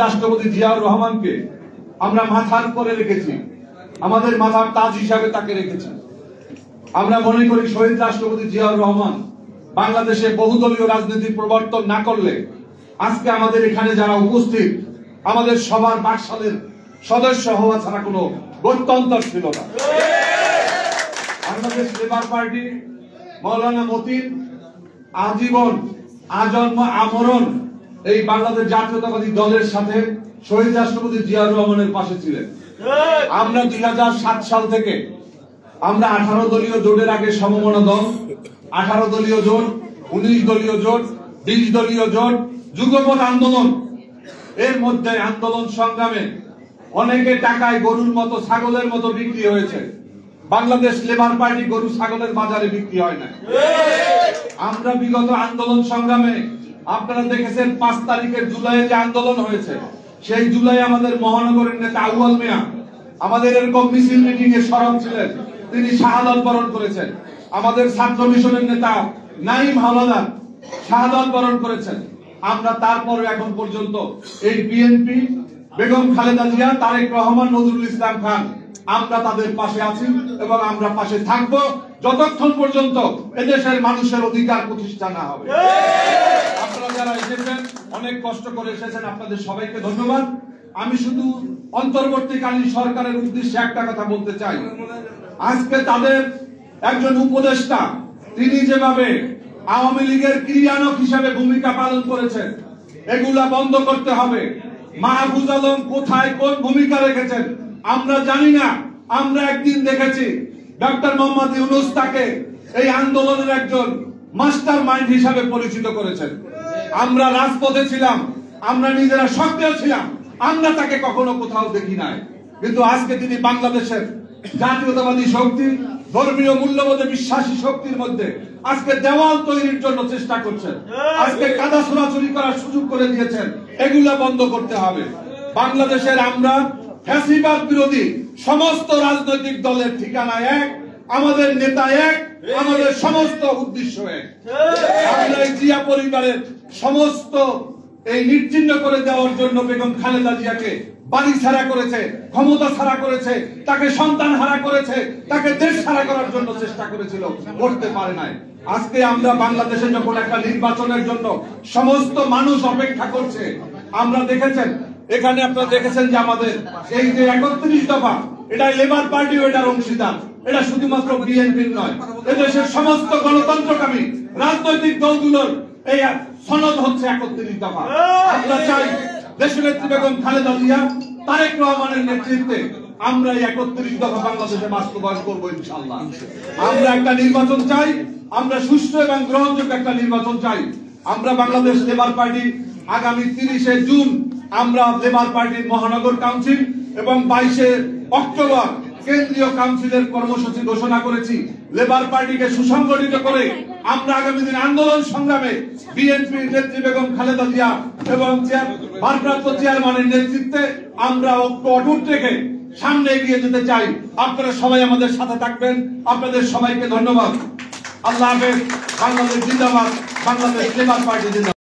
রাষ্ট্রপতি জিয়াউর রহমানকে আমরা মাথার উপরে রেখেছি, আমাদের মাথার তাজ হিসাবে তাকে রেখেছি। আমরা মনে করি শহীদ রাষ্ট্রপতি জিয়াউর রহমান বাংলাদেশে বহুদলীয় রাজনীতির প্রবর্তন না করলে আজকে আমাদের এখানে যারা উপস্থিত আমাদের সবার বাকশালের সদস্য হওয়া ছাড়া কোনো গত্যন্তর ছিল না। বাংলাদেশ লেবার পার্টি মৌলানা মতিন আজীবন আজন্ম আমরণ এই বাংলাদেশ জাতীয়তাবাদী দলের সাথে শহীদ রাষ্ট্রপতি জিয়াউর রহমানের পাশে ছিলেন। আমরা 2007 সাল থেকে আমরা 18 দলীয় জোটের আগে সমমনা দল, 18 দলীয় জোট, 19 দলীয় জোট, 20 দলীয় জোট, যুগপৎ আন্দোলন, এর মধ্যে আন্দোলন সংগ্রামে অনেকে টাকায় গরুর মতো ছাগলের মতো বিক্রি হয়েছে। বাংলাদেশ লেবার পার্টি গরু ছাগলের বাজারে বিক্রি হয় না। আমরা বিগত আন্দোলন সংগ্রামে আপনারা দেখেছেন 5 তারিখের জুলাইয়ে যে আন্দোলন হয়েছে, সেই জুলাই আমাদের মহানগরের নেতা আউয়াল মিয়া আমাদের এরকম মিছিল মিটিং এ সরব ছিলেন, তিনি শাহাদাত বরণ করেছেন। আমাদের ছাত্র মিশনের নেতা নাইম হাওলাদার শাহাদাত বরণ করেছেন। আমরা তারপরে এখন পর্যন্ত এই বিএনপি, বেগম খালেদা জিয়া, তারেক রহমান, নজরুল ইসলাম খান, আমরা তাদের পাশে আছি এবং আমরা পাশে থাকবো যতক্ষণ পর্যন্ত এদেশের মানুষের অধিকার প্রতিষ্ঠা না হবে। আপনারা যারা এসেছেন, অনেক কষ্ট করে এসেছেন, আপনাদের সবাইকে ধন্যবাদ। আমি শুধু অন্তর্বর্তীকালীন সরকারের উদ্দেশ্যে একটা কথা বলতে চাই। আজকে তাদের একজন উপদেষ্টা, তিনি যেভাবে আওয়ামী লীগের ক্রিয়ানক হিসাবে ভূমিকা পালন করেছেন, এগুলা বন্ধ করতে হবে। মাহফুজ আলম কোথায় কোন ভূমিকা রেখেছেন আমরা জানি না। আমরা একদিন দেখেছি ডক্টর মোহাম্মদ ইউনূস তাকে এই আন্দোলনের একজন মাস্টার মাইন্ড হিসাবে পরিচিত করেছেন। আমরা রাজপথে ছিলাম, আমরা নিজেরা সক্রিয় ছিলাম, আমরা তাকে কখনো কোথাও দেখি নাই। কিন্তু আজকে তিনি বাংলাদেশের জাতীয়তাবাদী শক্তি, ধর্মীয় মূল্যবোধে বিশ্বাসী শক্তির মধ্যে আজকে দেওয়াল তৈরির জন্য চেষ্টা করছেন। আজকে কাদা ছোড়াছুরি করার সুযোগ করে দিয়েছেন, এগুলা বন্ধ করতে হবে। বাংলাদেশের আমরা ফ্যাসিবাদ বিরোধী সমস্ত রাজনৈতিক দলের ঠিকানা এক, আমাদের নেতা এক, আমাদের সমস্ত উদ্দেশ্য এক। আমরা জিয়া পরিবারের সমস্ত এই নিশ্চিহ্ন করে দেওয়ার জন্য বেগম খালেদা জিয়াকে বাড়ি ছাড়া করেছে, ক্ষমতা ছাড়া করেছে, তাকে সন্তান হারা করেছে, তাকে দেশ ছাড়া করার জন্য চেষ্টা করেছিল, করতে পারে নাই। আজকে আমরা বাংলাদেশে যখন একটা নির্বাচনের জন্য সমস্ত মানুষ অপেক্ষা করছে, আমরা দেখেছেন এখানে আপনারা দেখেছেন যে আমাদের এই যে 31 দফা, এটা লেবার পার্টি এটার অংশীদার, এটা শুধুমাত্র বিএনপির নয়, এদেশের সমস্ত গণতন্ত্রকামী রাজনৈতিক দলগুলোর এই সনদ হচ্ছে 31 দফা। আমরা চাই দেশনেত্রী বেগম খালেদা জিয়া, তারেক রহমানের নেতৃত্বে আমরা এই 31 দফা বাংলাদেশে বাস্তবায়ন করবো ইনশাআল্লাহ। আমরা একটা নির্বাচন চাই, আমরা সুষ্ঠু এবং গ্রহণযোগ্য একটা নির্বাচন চাই। আমরা বাংলাদেশ লেবার পার্টি আগামী 30শে জুন আমরা লেবার পার্টির মহানগর কাউন্সিল এবং 22শে অক্টোবর কেন্দ্রীয় কাউন্সিলের কর্মসূচি ঘোষণা করেছি। লেবার পার্টিকে সুসংগঠিত করে আমরা আগামী দিন আন্দোলন সংগ্রামে বিএনপির নেত্রী বেগম খালেদা জিয়া এবং ভারপ্রাপ্ত চেয়ারম্যানের নেতৃত্বে আমরা ঐক্য অটুট রেখে সামনে এগিয়ে যেতে চাই। আপনারা সবাই আমাদের সাথে থাকবেন। আপনাদের সবাইকে ধন্যবাদ। আল্লাহ হাফেজ। বাংলাদেশ জিন্দাবাদ। বাংলাদেশ লেবার পার্টি জিন্দাবাদ।